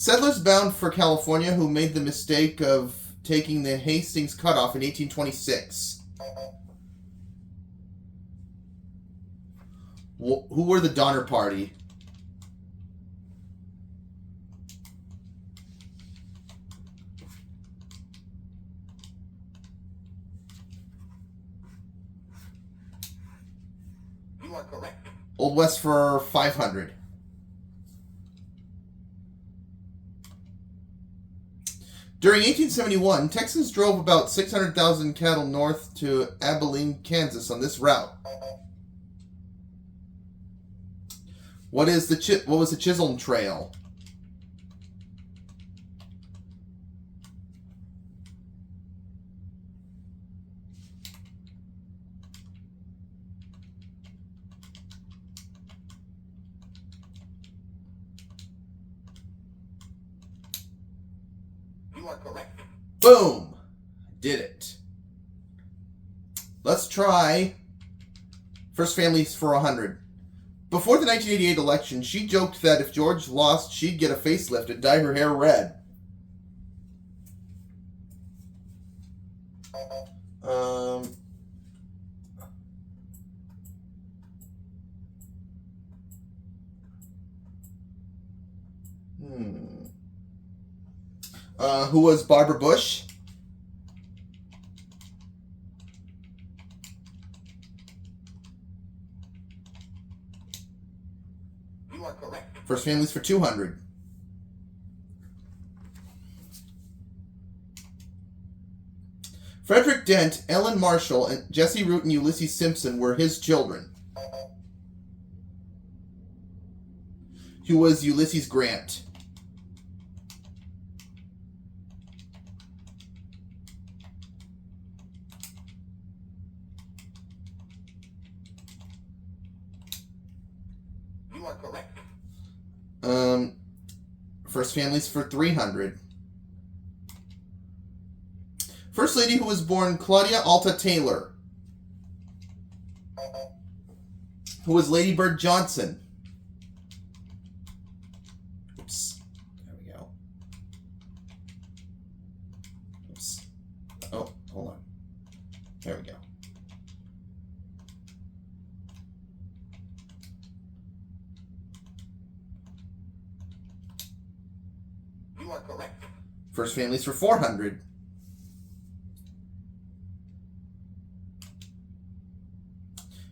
Settlers bound for California who made the mistake of taking the Hastings Cutoff in 1826. Who were the Donner Party? You are correct. Old West for 500. During 1871, Texans drove about 600,000 cattle north to Abilene, Kansas on this route. What was the Chisholm Trail? You are correct. Boom! Did it. Let's try First Families for 100. Before the 1988 election, she joked that if George lost, she'd get a facelift and dye her hair red. Who was Barbara Bush? You are correct. First Families for 200. Frederick Dent, Ellen Marshall, and Jesse Root and Ulysses Simpson were his children. Who was Ulysses Grant? You are correct. First Families for 300. First Lady who was born Claudia Alta Taylor. Who was Lady Bird Johnson. Oops. There we go. Oops. Oh, hold on. There we go. You are correct. First Families for 400.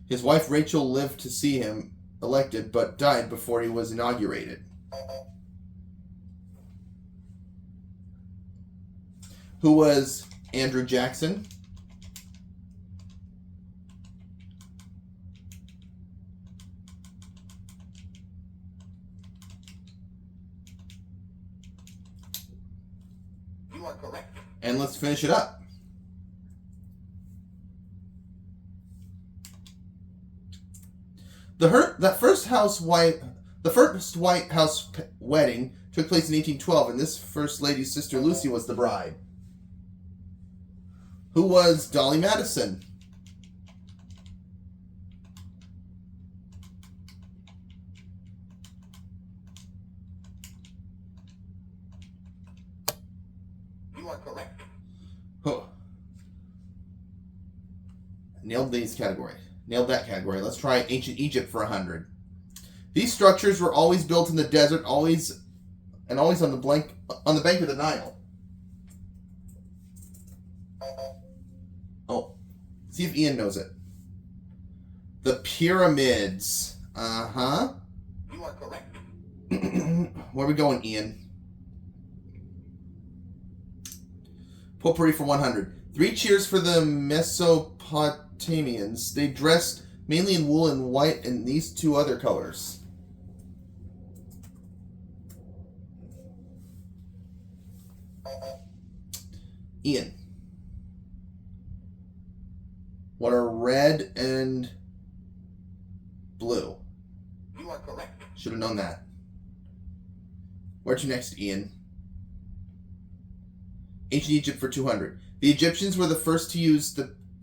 His wife Rachel lived to see him elected, but died before he was inaugurated. Who was Andrew Jackson? You are correct. And let's finish it up. The first White House wedding took place in 1812, and this First Lady's sister Lucy was the bride. Who was Dolly Madison? You are correct. Huh. Nailed that category. Let's try ancient Egypt for 100. These structures were always built in the desert, always on the bank of the Nile. Oh, see if Ian knows it. The pyramids. Uh-huh. You are correct. Where are we going, Ian? Potpourri for 100. 3 cheers for the Mesopotamians. They dressed mainly in wool and white and these 2 other colors. Ian. What are red and blue? You are correct. Should have known that. Where to next, Ian? Ancient Egypt for 200. The Egyptians were the first to use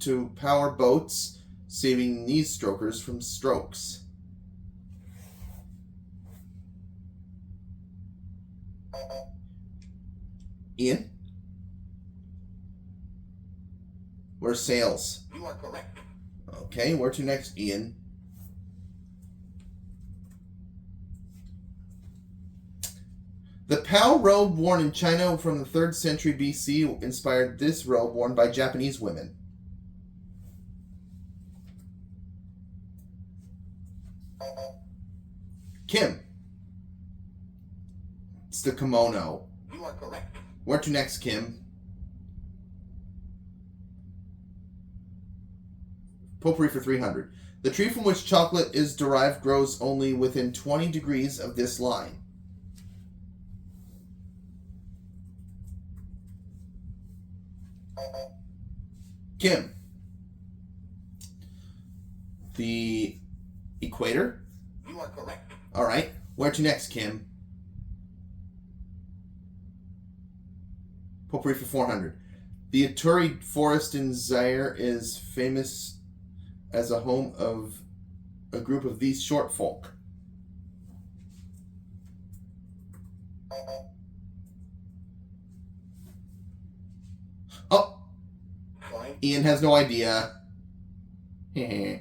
to power boats, saving these strokers from strokes. Ian? Where's sales? You are correct. Okay, where to next, Ian? The Pao robe worn in China from the 3rd century BC inspired this robe worn by Japanese women. Kim. It's the kimono. You are correct. Where to next, Kim? Potpourri for 300. The tree from which chocolate is derived grows only within 20 degrees of this line. Kim. The equator? You are correct. All right. Where to next, Kim? Potpourri for 400. The Aturi forest in Zaire is famous as a home of a group of these short folk. Oh, Fine. Ian has no idea. See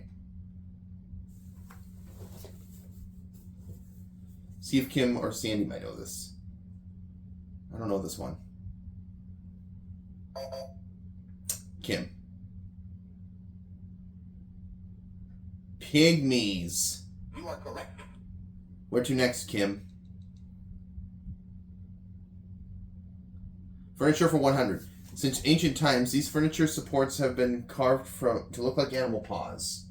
if Kim or Sandy might know this. I don't know this one. Kim. Pygmies. You are correct. Where to next, Kim? Furniture for 100. Since ancient times, these furniture supports have been carved to look like animal paws.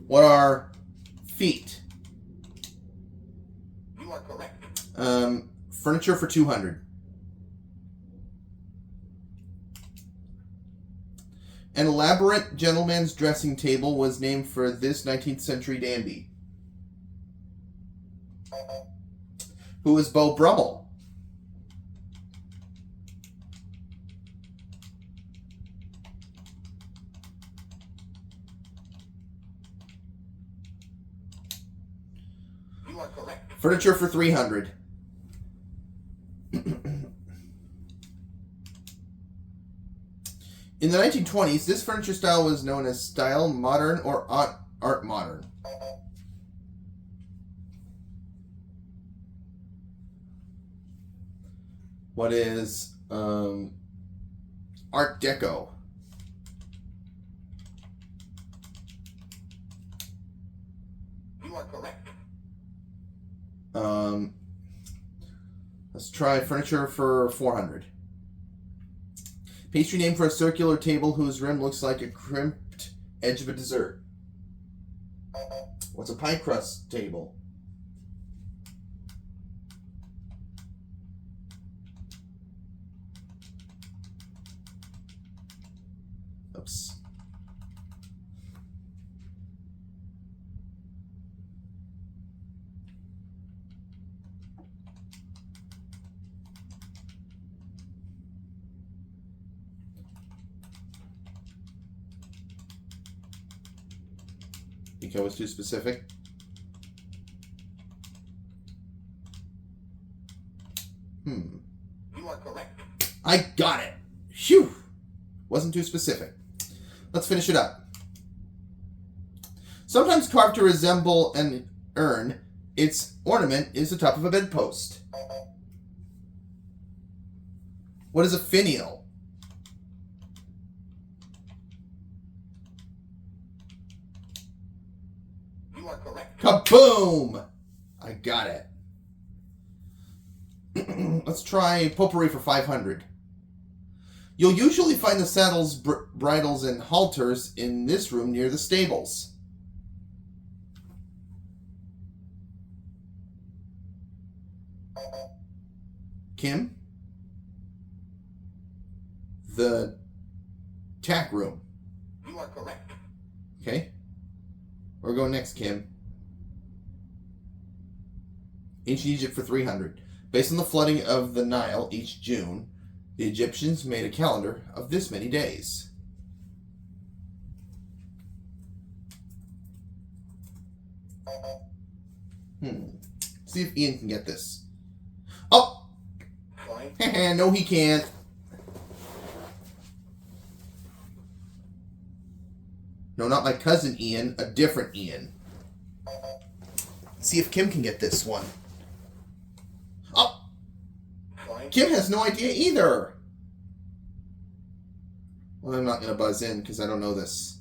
What are feet? You are correct. Furniture for 200. An elaborate gentleman's dressing table was named for this 19th century dandy. Who is Beau Brummel? You are correct. Furniture for 300. In the 1920s, this furniture style was known as style modern or art modern. What is Art Deco? You are correct. Let's try furniture for 400. Pastry named for a circular table whose rim looks like a crimped edge of a dessert. What's a pie crust table? Oops. Think I was too specific? You are correct. I got it! Phew! Wasn't too specific. Let's finish it up. Sometimes carved to resemble an urn, its ornament is the top of a bedpost. What is a finial? You are correct. Kaboom! I got it. Let's try potpourri for 500. You'll usually find the saddles, bridles, and halters in this room near the stables. Kim? The tack room. You are correct. Okay. We're going next, Kim. Ancient Egypt for 300. Based on the flooding of the Nile each June, The Egyptians made a calendar of this many days. See if Ian can get this. Oh! Fine. No, he can't. No, not my cousin Ian, a different Ian. See if Kim can get this one. Oh! Fine. Kim has no idea either. Well, I'm not going to buzz in because I don't know this.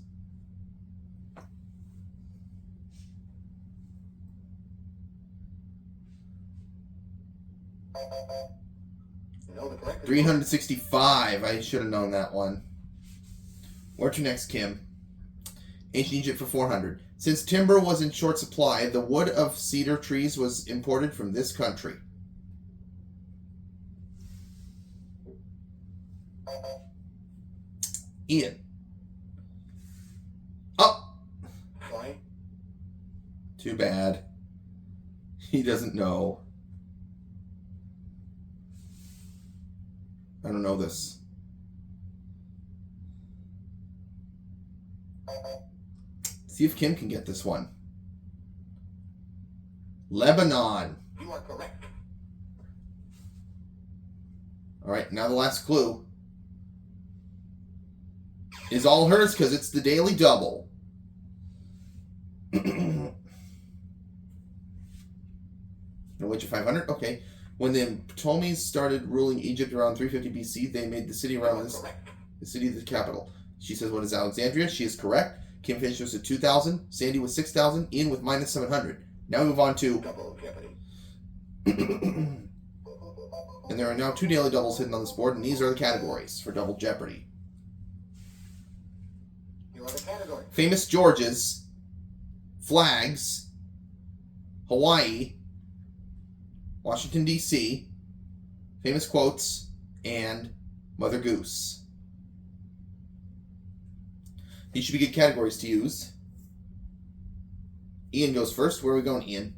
No, the correct is 365. I should have known that one. Where to next, Kim? Ancient Egypt for 400. Since timber was in short supply, the wood of cedar trees was imported from this country. Ian. Oh! fine. Too bad. He doesn't know. I don't know this. See if Kim can get this one. Lebanon. You are correct. Alright, now the last clue is all hers because it's the daily double. And wait, 500? Okay. When the Ptolemies started ruling Egypt around 350 BC, they made the city You around are this correct. the city the capital. She says, what is Alexandria? She is correct. Kim finishes with 2,000. Sandy with 6,000. Ian with minus 700. Now we move on to... Double Jeopardy. And there are now 2 daily doubles hidden on this board, and these are the categories for Double Jeopardy. You are the category. Famous Georges, flags, Hawaii, Washington, D.C., famous quotes, and Mother Goose. These should be good categories to use. Ian goes first. Where are we going, Ian?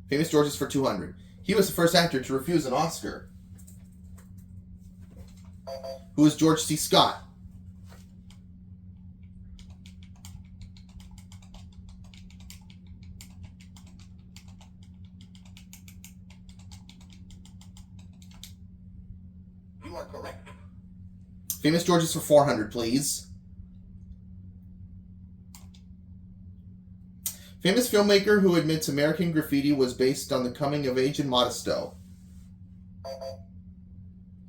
Famous Georges for 200. He was the first actor to refuse an Oscar. Who is George C. Scott? You are correct. Famous Georges for 400, please. Famous filmmaker who admits American Graffiti was based on the coming of age in Modesto,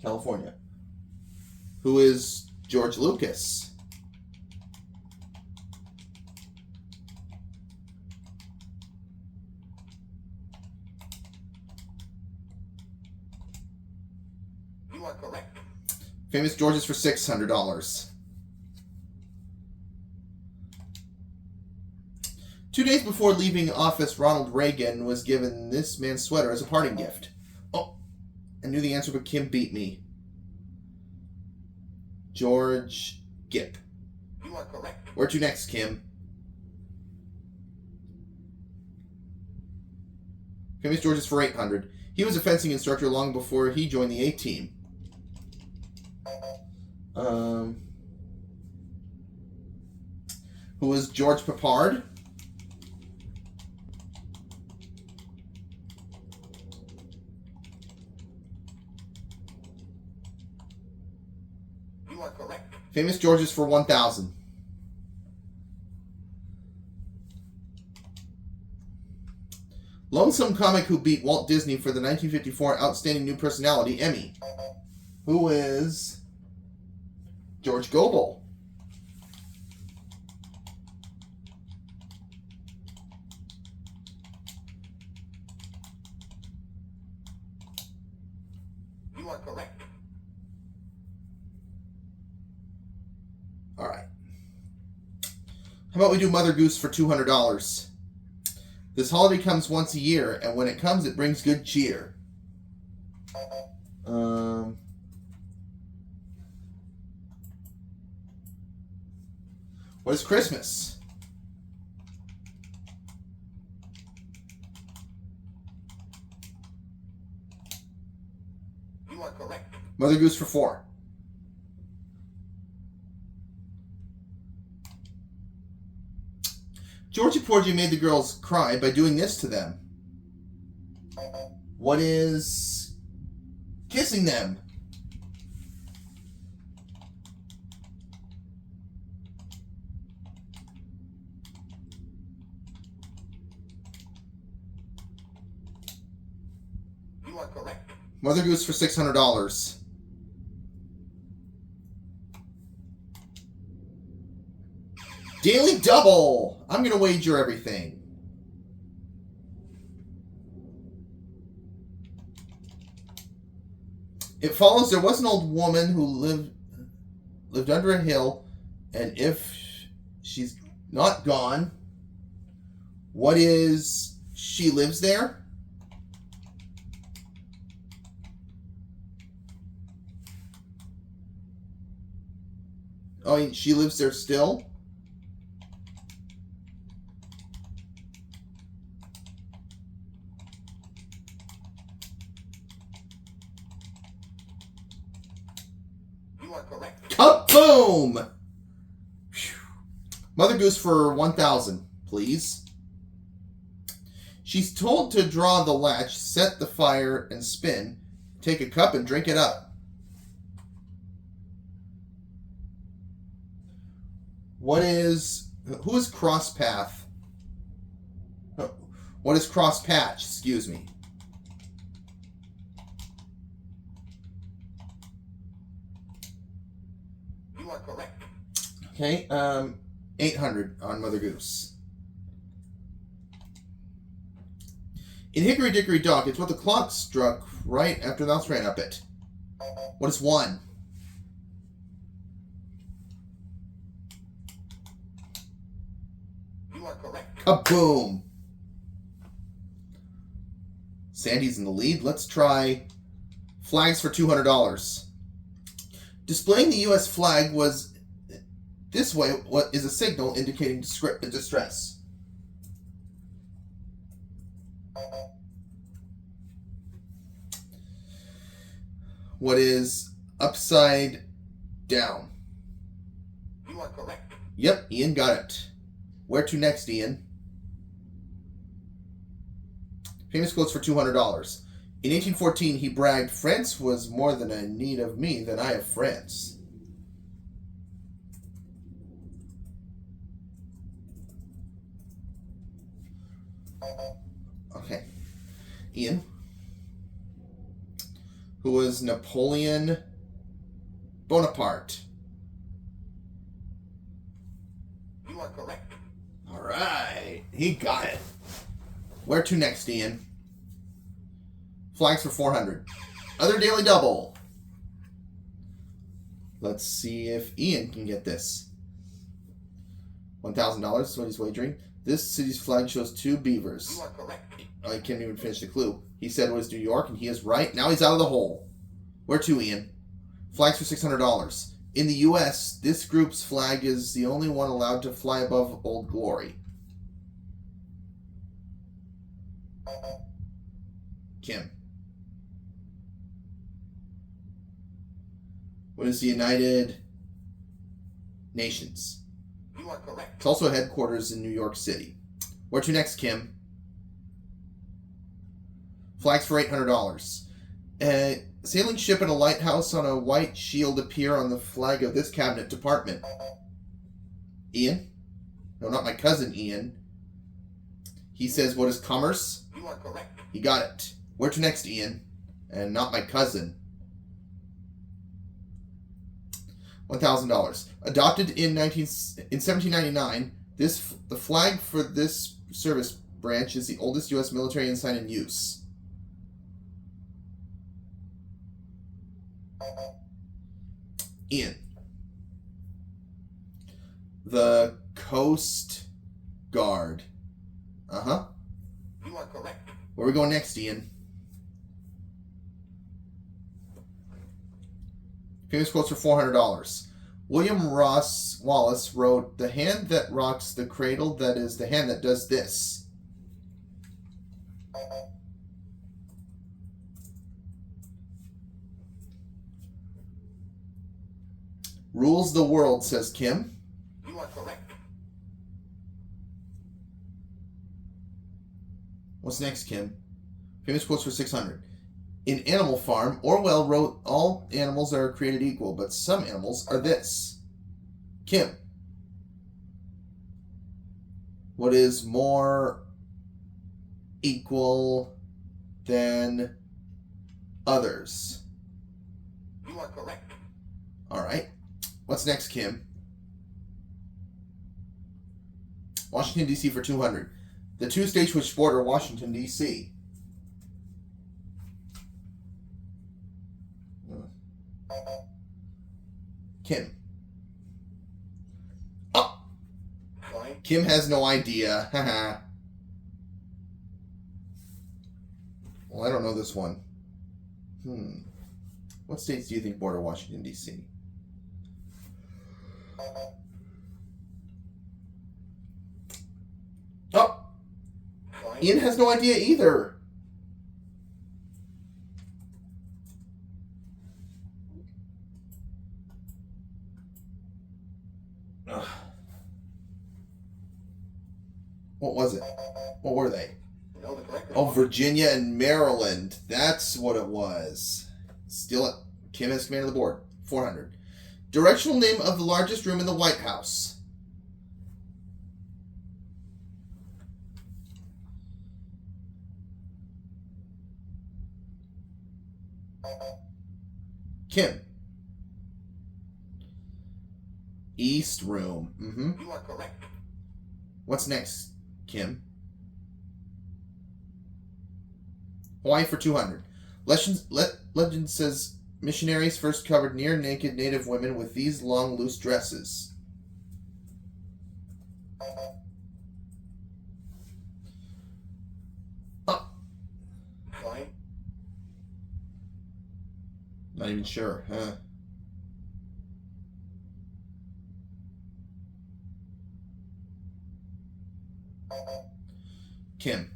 California. Who is George Lucas? You are correct. Famous Georges for $600. 2 days before leaving office, Ronald Reagan was given this man's sweater as a parting gift. Oh, I knew the answer, but Kim beat me. George Gipp. You are correct. Where to next, Kim? Famous Georges for 800. He was a fencing instructor long before he joined the A-Team. Who was George Peppard? You are correct. Famous Georges for 1,000. Lonesome comic who beat Walt Disney for the 1954 Outstanding New Personality Emmy. Who is George Gobel. You are correct. All right. How about we do Mother Goose for $200? This holiday comes once a year, and when it comes, it brings good cheer. What is Christmas? You You are correct. Mother Goose for 4. Georgie Porgy made the girls cry by doing this to them. What is kissing them? You are correct. Mother Goose for $600. Daily Double! I'm going to wager everything. It follows there was an old woman who lived under a hill, and if she's not gone, what is she lives there? Oh, she lives there still? You are correct. Kaboom! Phew. Mother Goose for 1,000, please. She's told to draw the latch, set the fire, and spin. Take a cup and drink it up. Who is Cross Path? What is Cross Patch? Excuse me. You are correct. Okay, 800 on Mother Goose. In Hickory Dickory Dock, it's what the clock struck right after the mouse ran up it. What is 1? You are correct. Kaboom! Sandy's in the lead. Let's try flags for $200. Displaying the U.S. flag was this way. What is a signal indicating distress? What is upside down? You are correct. Yep, Ian got it. Where to next, Ian? Famous quotes for $200. In 1814, he bragged, "France was more than in need of me than I of France." Okay. Ian. Who was Napoleon Bonaparte? You are correct. All right. He got it. Where to next, Ian? Flags for 400. Other daily double. Let's see if Ian can get this. $1,000 is what he's wagering. This city's flag shows 2 beavers. You are correct. I can't even finish the clue. He said it was New York, and he is right. Now he's out of the hole. Where to, Ian? Flags for $600. In the U.S., this group's flag is the only one allowed to fly above Old Glory. Kim. What is the United Nations? You are correct. It's also headquarters in New York City. Where to next, Kim? Flags for $800. A sailing ship and a lighthouse on a white shield appear on the flag of this cabinet department. Ian? No, not my cousin Ian. He says, what is commerce? You are correct. He got it. Where to next, Ian? And not my cousin. $1,000. Adopted in 1799, the flag for this service branch is the oldest U.S. military ensign in use. Ian. The Coast Guard. Uh-huh. You are correct. Where are we going next, Ian? Famous quotes for $400. William Ross Wallace wrote, "The hand that rocks the cradle, that is the hand that does this." Rules the world, says Kim. You are correct. What's next, Kim? Famous quotes for 600. In Animal Farm, Orwell wrote, all animals are created equal, but some animals are this. Kim. What is more equal than others? You are correct. All right. What's next, Kim? Washington, D.C. for 200. The two states which border Washington, D.C. Kim. Oh! Fine. Kim has no idea. Haha. Well, I don't know this one. What states do you think border Washington, D.C.? Oh! Fine. Ian has no idea either. Ugh. What was it? What were they? No, the correct Oh, response. Virginia and Maryland. That's what it was. Still at Kim has command of the board. 400. Directional name of the largest room in the White House. Kim. East room. You are correct. What's next, Kim? Hawaii for 200. Legend says missionaries first covered near naked native women with these long, loose dresses. Oh, Fine. not even sure, huh? Kim.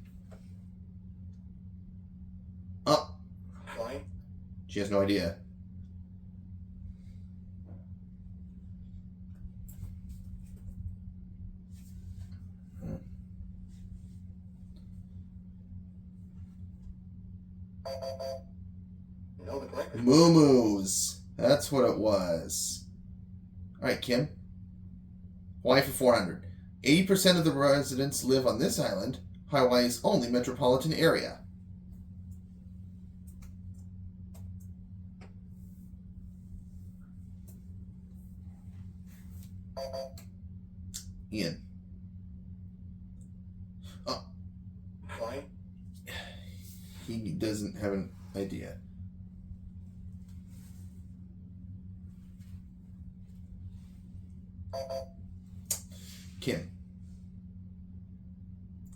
Oh, Fine. she has no idea. No, the correct response. Moo-moos. That's what it was. Alright, Kim. Hawaii for 400. 80% of the residents live on this island, Hawaii's only metropolitan area. Ian. Oh, Fine. he doesn't have an idea. Kim.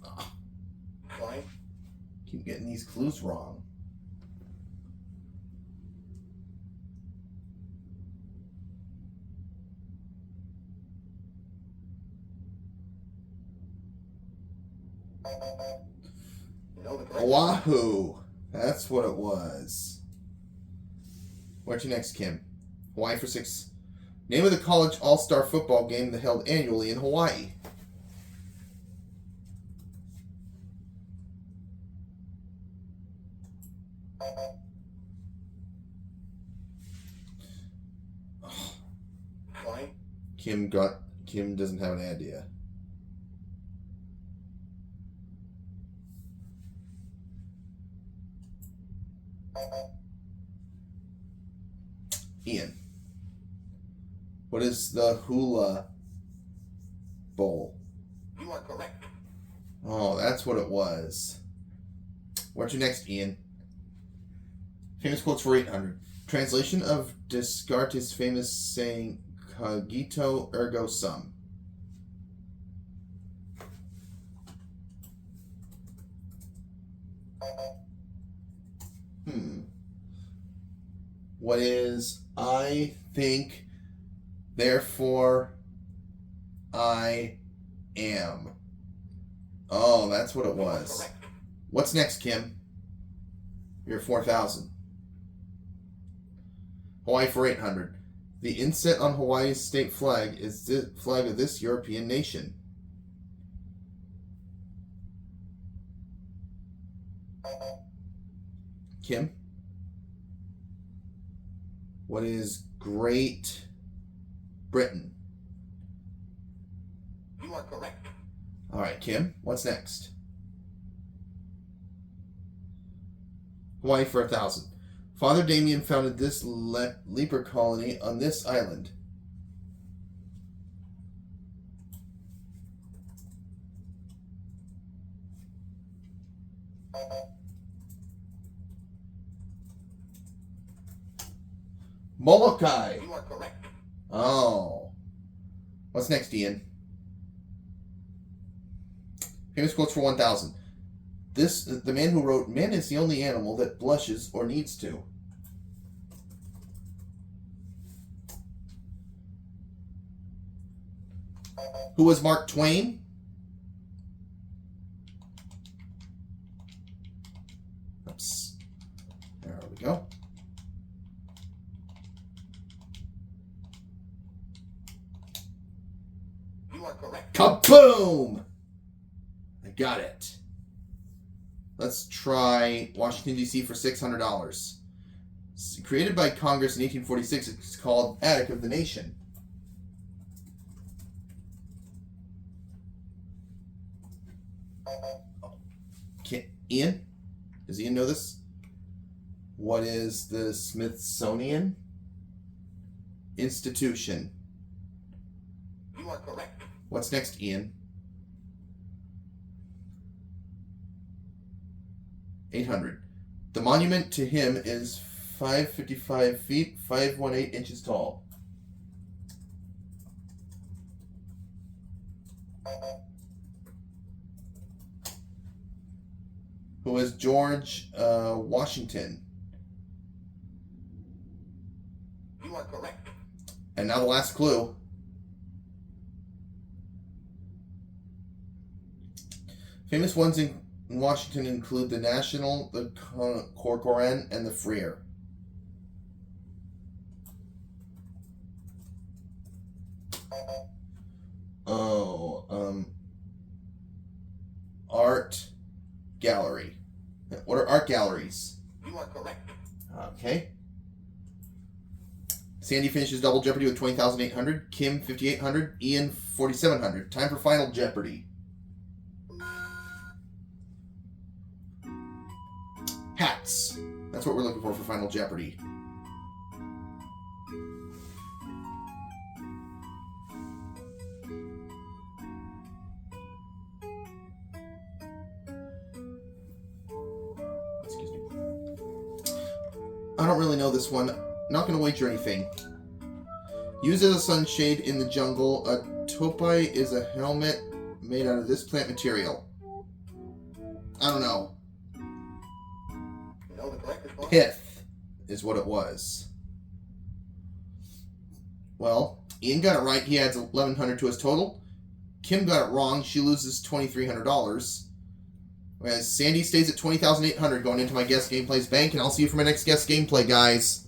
Oh, Fine. keep getting these clues wrong. No, the correct Oahu. That's what it was. Where to next, Kim? Hawaii for 6. Name of the college all-star football game that held annually in Hawaii. Fine. Kim doesn't have an idea. Ian. What is the hula bowl? You are correct. Oh, that's what it was. Where to next, Ian? Famous quotes for 800. Translation of Descartes' famous saying, cogito ergo sum. What is I think, therefore I am? Oh, that's what it You are was. correct. What's next, Kim? You're 4,000. Hawaii for 800. The inset on Hawaii's state flag is the flag of this European nation. Kim? What is Great Britain? You are correct. Alright, Kim, what's next? Hawaii for 1,000. Father Damien founded this leper colony on this island. Molokai. You are correct. Oh. What's next, Ian? Famous quotes for 1,000. The man who wrote, "Man is the only animal that blushes or needs to." Who was Mark Twain? Oops. There we go. You are correct. Kaboom! I got it. Let's try Washington, D.C. for $600. Created by Congress in 1846, it's called Attic of the Nation. Ian? Does Ian know this? What is the Smithsonian Institution? You are correct. What's next, Ian? 800. The monument to him is 555 feet, 518 inches tall. Who was George Washington? You are correct. And now the last clue. Famous ones in Washington include the National, the Corcoran, and the Freer. Art gallery. What are art galleries? You are correct. Okay. Sandy finishes Double Jeopardy with 20,800. Kim 5,800. Ian 4,700. Time for Final Jeopardy. Hats. That's what we're looking for Final Jeopardy. Excuse me. I don't really know this one. Not going to wager anything. Used as a sunshade in the jungle, a topi is a helmet made out of this plant material. I don't know. You know the correct response? Pith is what it was. Well, Ian got it right. He adds $1,100 to his total. Kim got it wrong. She loses $2,300. Whereas Sandy stays at $20,800 going into my guest gameplays bank, and I'll see you for my next guest gameplay, guys.